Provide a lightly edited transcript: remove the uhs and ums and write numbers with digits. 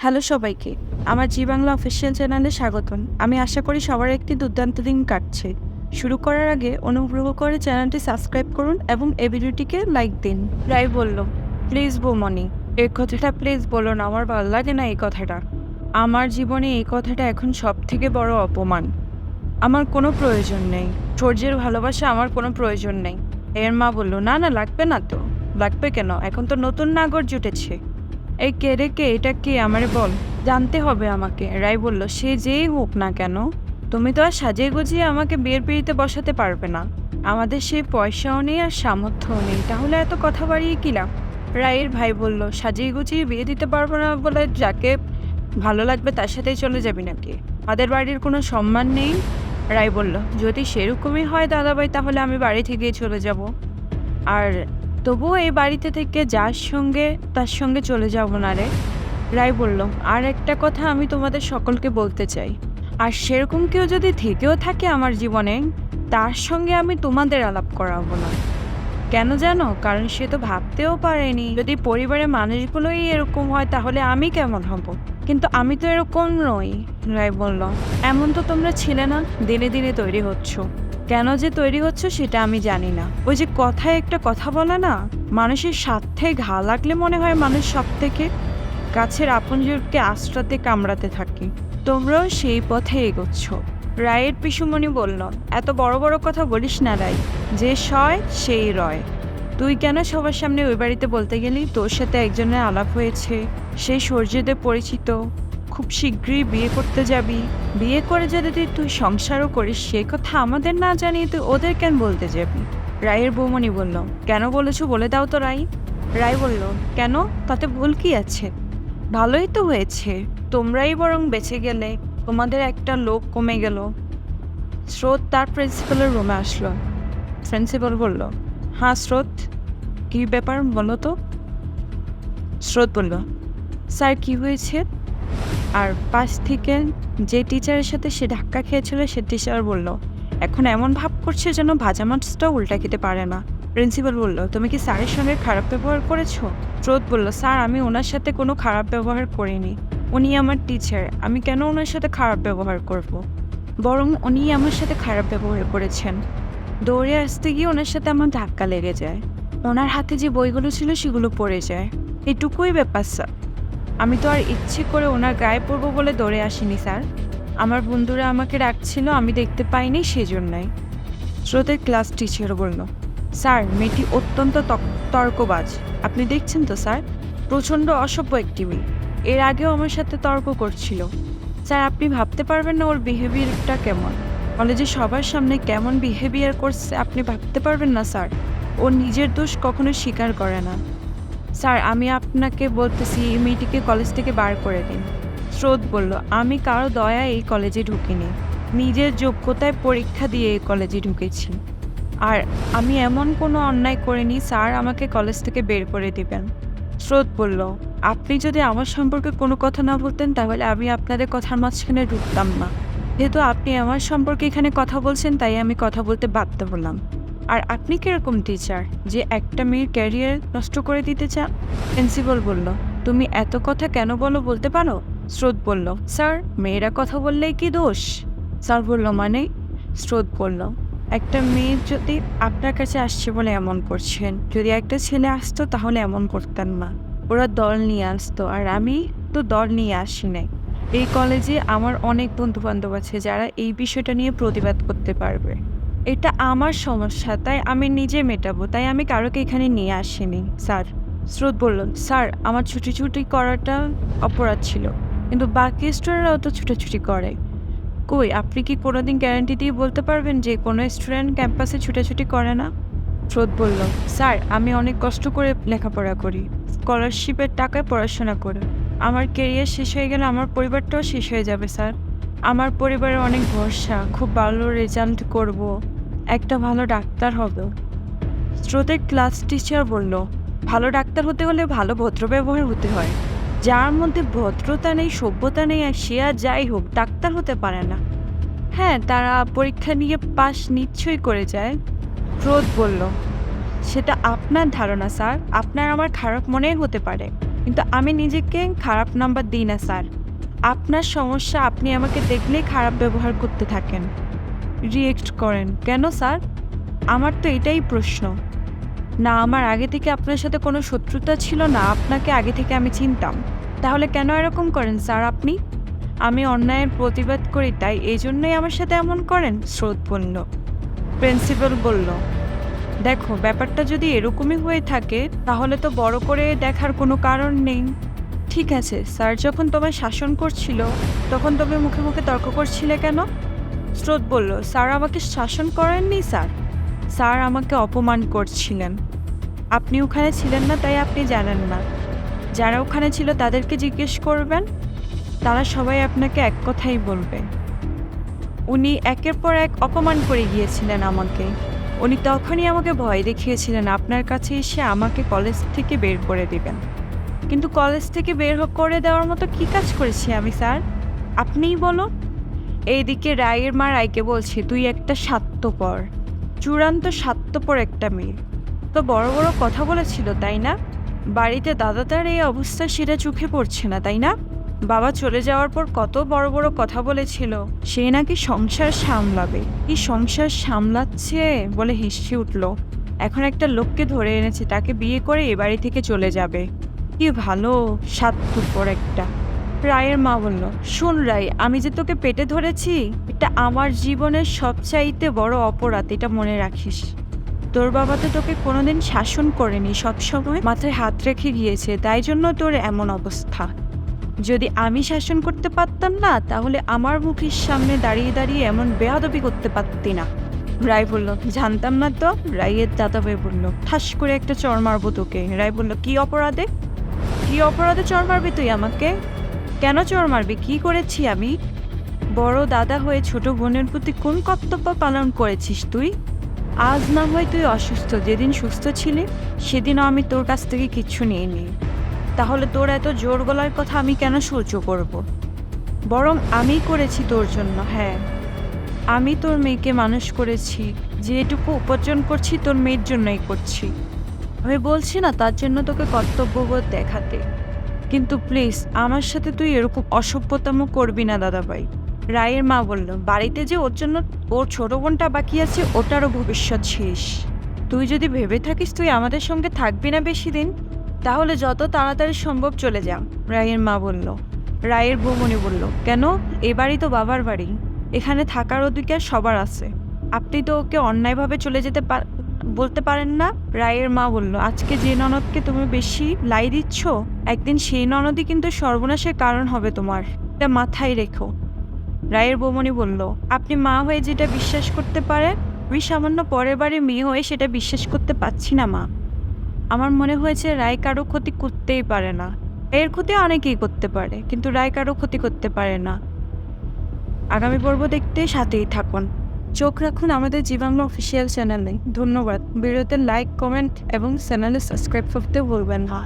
Hello সবাইকে, আমার জি Bangla official চ্যানেলে স্বাগতম। আমি আশা করি সবার একটি দুর্দান্ত দিন কাটছে। শুরু করার আগে অনুগ্রহ করে চ্যানেলটি সাবস্ক্রাইব করুন এবং এই ভিডিওটিকে লাইক দিন। রাই বলল, প্লিজ বৌমনি, এই কথাটা প্লিজ বলো না, আমার ভালো লাগে না এই কথাটা। আমার জীবনে এই কথাটা এখন সব থেকে বড় অপমান। আমার কোনো প্রয়োজন নেই, সূর্যের ভালোবাসা আমার কোনো প্রয়োজন নেই। এর মা বলল, না না, লাগবে না তো। লাগবে কেন? এখন তো নতুন নাগর জুটেছে। এই কে রে কে, এটা কে আমারে বল, জানতে হবে আমাকে। রাই বলল, সে যেই হোক না কেন, তুমি তো আর সাজিয়ে গুজিয়ে আমাকে বিয়ের পিড়িতে বসাতে পারবে না। আমাদের সেই পয়সাও নেই আর সামর্থ্যও নেই, তাহলে এত কথা বাড়িয়ে কি লাভ? রায়ের ভাই বলল, সাজিয়ে গুজিয়ে বিয়ে দিতে পারবো না বলে যাকে ভালো লাগবে তার সাথেই চলে যাবি নাকি? আমাদের বাড়ির কোনো সম্মান নেই? রাই বলল, যদি সেরকমই হয় দাদাভাই, তাহলে আমি বাড়ি থেকেই চলে যাব। আর তবুও এই বাড়িতে থেকে যার সঙ্গে তার সঙ্গে চলে যাব না রে। রায় বলল, আর একটা কথা আমি তোমাদের সকলকে বলতে চাই, আর সেরকম কেউ যদি থেকেও থাকে আমার জীবনে, তার সঙ্গে আমি তোমাদের আলাপ করাবো না। কেন জানো? কারণ সে তো ভাবতেও পারেনি যদি পরিবারের মানুষগুলোই এরকম হয় তাহলে আমি কেমন হব। কিন্তু আমি তো এরকম নই। রায় বলল, এমন তো তোমরা ছিলে না, দিনে দিনে তৈরি হচ্ছ। কেন যে তৈরি হচ্ছ সেটা আমি জানি না। ওই যে কথায় একটা কথা বলে না, মানুষের স্বার্থে ঘা লাগলে মনে হয় মানুষ সব থেকে গাছের আপনজনকে আশ্রাতে কামড়াতে থাকে। তোমরাও সেই পথে এগোচ্ছ। রায়ের পিসুমণি বলল, এত বড় বড় কথা বলিস না রাই, যে সয় সেই রয়। তুই কেন সবার সামনে ওই বাড়িতে বলতে গেলি তোর সাথে একজনের আলাপ হয়েছে, সেই সূর্যদেব পরিচিত, খুব শীঘ্রই বিয়ে করতে যাবি, বিয়ে করে যদি তুই সংসারও করিস, সে কথা আমাদের না জানিয়ে তুই ওদের কেন বলতে যাবি? রায়ের বৌমণি বলল, কেন বলেছো বলে দাও তো রাই। রায় বলল, কেন, তাতে ভুল কি আছে? ভালোই তো হয়েছে, তোমরাই বরং বেঁচে গেলে, তোমাদের একটা লোক কমে গেল। স্রোত তার প্রিন্সিপালের রুমে আসলো। প্রিন্সিপাল বলল, হ্যাঁ স্রোত, কী ব্যাপার বলো তো? স্রোত বলল, স্যার কি হয়েছে? আর পাশ থেকে যে টিচারের সাথে সে ধাক্কা খেয়েছিল সে টিচার বলল, এখন এমন ভাব করছে যেন ভাজা মাছটাও উল্টা খেতে পারে না। প্রিন্সিপাল বলল, তুমি কি স্যারের সঙ্গে খারাপ ব্যবহার করেছো? স্রোত বলল, স্যার আমি ওনার সাথে কোনো খারাপ ব্যবহার করিনি। উনি আমার টিচার, আমি কেন ওনার সাথে খারাপ ব্যবহার করব? বরং উনি আমার সাথে খারাপ ব্যবহার করেছেন। দৌড়ে আসতে গিয়ে ওনার সাথে আমার ধাক্কা লেগে যায়, ওনার হাতে যে বইগুলো ছিল সেগুলো পড়ে যায়, এটুকুই ব্যাপার স্যার। আমি তো আর ইচ্ছে করে ওনার গায়ে পড়বো বলে দৌড়ে আসিনি স্যার, আমার বন্ধুরা আমাকে ডাকছিল, আমি দেখতে পাইনি সেজন্যই। স্রোতের ক্লাস টিচার বলল, স্যার মেয়েটি অত্যন্ত তর্কবাজ, আপনি দেখছেন তো স্যার, প্রচণ্ড অসভ্য একটি মেয়ে। এর আগেও আমার সাথে তর্ক করছিল। স্যার আপনি ভাবতে পারবেন না ওর বিহেভিয়ারটা কেমন, কলেজে সবার সামনে কেমন বিহেভিয়ার করছে আপনি ভাবতে পারবেন না স্যার। ও নিজের দোষ কখনো স্বীকার করে না। স্যার আমি আপনাকে বলতেছি এই মেয়েটিকে কলেজ থেকে বার করে দিন। স্রোত বলল, আমি কারো দয়া এই কলেজে ঢুকিনি, নিজের যোগ্যতায় পরীক্ষা দিয়ে এই কলেজে ঢুকেছি। আর আমি এমন কোনো অন্যায় করিনি স্যার আমাকে কলেজ থেকে বের করে দিবেন। স্রোত বলল, আপনি যদি আমার সম্পর্কে কোনো কথা না বলতেন তাহলে আমি আপনাদের কথার মাঝখানে ঢুকতাম না। যেহেতু আপনি আমার সম্পর্কে এখানে কথা বলছেন তাই আমি কথা বলতে বাধ্য হলাম। আর আপনি কিরকম টিচার যে একটা মেয়ের ক্যারিয়ার নষ্ট করে দিতে চান? প্রিন্সিপাল বলল, তুমি এত কথা কেন বলো বলতে পারো? স্রোত বলল, স্যার মেয়েরা কথা বললেই কি দোষ? স্যার বলল, মানে? স্রোত বলল, একটা মেয়ে যদি আপনার কাছে আসছে বলে এমন করছেন, যদি একটা ছেলে আসতো তাহলে এমন করতেন না। ওরা দল নিয়ে আসতো, আর আমি তো দল নিয়ে আসি নাই। এই কলেজে আমার অনেক বন্ধু বান্ধব আছে যারা এই বিষয়টা নিয়ে প্রতিবাদ করতে পারবে। এটা আমার সমস্যা, তাই আমি নিজে মেটাবো, তাই আমি কারোকে এখানে নিয়ে আসিনি স্যার। স্রোত বলল, স্যার আমার ছুটি করাটা অপরাধ ছিল, কিন্তু বাকি স্টুডেন্টরাও তো ছুটাছুটি করে। কই, আপনি কি কোনোদিন গ্যারান্টি দিয়ে বলতে পারবেন যে কোনো স্টুডেন্ট ক্যাম্পাসে ছুটাছুটি করে না? স্রোত বলল, স্যার আমি অনেক কষ্ট করে লেখাপড়া করি, স্কলারশিপের টাকায় পড়াশোনা করে। আমার কেরিয়ার শেষ হয়ে গেলে আমার পরিবারটাও শেষ হয়ে যাবে স্যার। আমার পরিবারে অনেক ভরসা, খুব ভালো রেজাল্ট করব, একটা ভালো ডাক্তার হব। স্রোতের ক্লাস টিচার বলল, ভালো ডাক্তার হতে হলে ভালো ভদ্র ব্যবহার হতে হয়। যার মধ্যে ভদ্রতা নেই, সভ্যতা নেই, আর সে আর যাই হোক ডাক্তার হতে পারে না। হ্যাঁ, তারা পরীক্ষা নিয়ে পাশ নিশ্চয়ই করে যায়। স্রোত বলল, সেটা আপনার ধারণা স্যার, আপনার আমার খারাপ মনেই হতে পারে, কিন্তু আমি নিজেকে খারাপ নাম্বার দিই না স্যার। আপনার সমস্যা, আপনি আমাকে দেখলেই খারাপ ব্যবহার করতে থাকেন, রিয়েক্ট করেন। কেন স্যার? আমার তো এটাই প্রশ্ন। না আমার আগে থেকে আপনার সাথে কোনো শত্রুতা ছিল, না আপনাকে আগে থেকে আমি চিনতাম। তাহলে কেন এরকম করেন স্যার আপনি? আমি অন্যায়ের প্রতিবাদ করি তাই এই জন্যই আমার সাথে এমন করেন? স্রোত বলল। প্রিন্সিপাল বলল, দেখো ব্যাপারটা যদি এরকমই হয়ে থাকে তাহলে তো বড় করে দেখার কোনো কারণ নেই। ঠিক আছে স্যার, যখন তোমায় শাসন করছিল তখন তুমি মুখে মুখে তর্ক করছিলে কেন? স্রোত বলল, স্যার আমাকে শাসন করেননি স্যার, স্যার আমাকে অপমান করছিলেন। আপনি ওখানে ছিলেন না তাই আপনি জানেন না। যারা ওখানে ছিল তাদেরকে জিজ্ঞেস করবেন, তারা সবাই আপনাকে এক কথাই বলবে। উনি একের পর এক অপমান করে গিয়েছিলেন আমাকে। উনি তখনই আমাকে ভয় দেখিয়েছিলেন আপনার কাছে এসে আমাকে কলেজ থেকে বের করে দিবেন। কিন্তু কলেজ থেকে বের করে দেওয়ার মতো কী কাজ করেছি আমি স্যার? আপনিই বলো। এইদিকে রায়ের মা রায়কে বলছে, তুই একটা স্বার্থপর, চূড়ান্ত স্বার্থপর একটা মেয়ে। তো বড় বড় কথা বলেছিল তাই না? বাড়িতে দাদা তার এই অবস্থা সেটা চোখে পড়ছে না তাই না? বাবা চলে যাওয়ার পর কত বড় বড় কথা বলেছিল, সে নাকি সংসার সামলাবে। কি সংসার সামলাচ্ছে বলে হেসে উঠল। এখন একটা লোককে ধরে এনেছে, তাকে বিয়ে করে এ বাড়ি থেকে চলে যাবে। কি ভালো স্বার্থপর একটা। রায়ের মা বলল, শোন রায়, আমি যে তোকে পেটে ধরেছি এটা আমার জীবনের সবচাইতে বড় অপরাধ, এটা মনে রাখিস। তোর বাবা তো তোকে কোনোদিন শাসন করেনি, সবসময় মাথায় হাত রেখে গিয়েছে, তাই জন্য তোর এমন অবস্থা। যদি আমি শাসন করতে পারতাম না তাহলে আমার মুখের সামনে দাঁড়িয়ে দাঁড়িয়ে এমন বেয়াদবি করতে পারতি না। রায় বলল, জানতাম না তো। রায়ের দাদা ভাই বলল, ঠাস করে একটা চড় মারবো তোকে। রায় বলল, কি অপরাধে? কি অপরাধে চড় মারবি তুই আমাকে? কেন চড় মারবি? কি করেছি আমি? বড় দাদা হয়ে ছোট বোনের প্রতি কোন কর্তব্য পালন করেছিস তুই? আজ না হয় তুই অসুস্থ, যেদিন সুস্থ ছিলি সেদিনও আমি তোর কাছ থেকে কিচ্ছু নিইনি। তাহলে তোর এত জোর গলার কথা আমি কেন সহ্য করব? বরং আমি করেছি তোর জন্য। হ্যাঁ, আমি তোর মেয়েকে মানুষ করেছি, যেটুকু উপার্জন করছি তোর মেয়ের জন্যই করছি। আমি বলছি না তার জন্য তোকে কর্তব্যবোধ দেখাতে, কিন্তু প্লিজ আমার সাথে তুই এরকম অসভ্যতামো করবি না দাদাভাই। রায়ের মা বলল, বাড়িতে যে ওর জন্য ওর ছোট বোনটা বাকি আছে ওটারও ভবিষ্যৎ শেষ। তুই যদি ভেবে থাকিস তুই আমাদের সঙ্গে থাকবি না বেশি দিন, তাহলে যত তাড়াতাড়ি সম্ভব চলে যা। রায়ের মা বলল। রায়ের বৌমনি বলল, কেন? এ বাড়ি তো বাবার বাড়ি, এখানে থাকার অধিকার সবার আছে। আপনি তো ওকে অন্যায়ভাবে চলে যেতে বলতে পারেন না। রায়ের মা বলল, আজকে যে ননদকে তুমি বেশি লাই দিচ্ছ, একদিন সেই ননদই কিন্তু সর্বনাশের কারণ হবে তোমার, এটা মাথায় রেখো। রায়ের বৌমনি বলল, আপনি মা হয়ে যেটা বিশ্বাস করতে পারেন আমি সামান্য পরের বাড়ি মেয়ে হয়ে সেটা বিশ্বাস করতে পারছি না মা। আমার মনে হয়েছে রায় কারো ক্ষতি করতেই পারে না। এর ক্ষতি অনেকেই করতে পারে, কিন্তু রায় কারো ক্ষতি করতে পারে না। আগামী পর্ব দেখতে সাথেই থাকুন। চোখ রাখুন আমাদের জি বাংলা অফিসিয়াল চ্যানেলে। ধন্যবাদ। ভিডিওতে লাইক, কমেন্ট এবং চ্যানেলে সাবস্ক্রাইব করতে ভুলবেন না।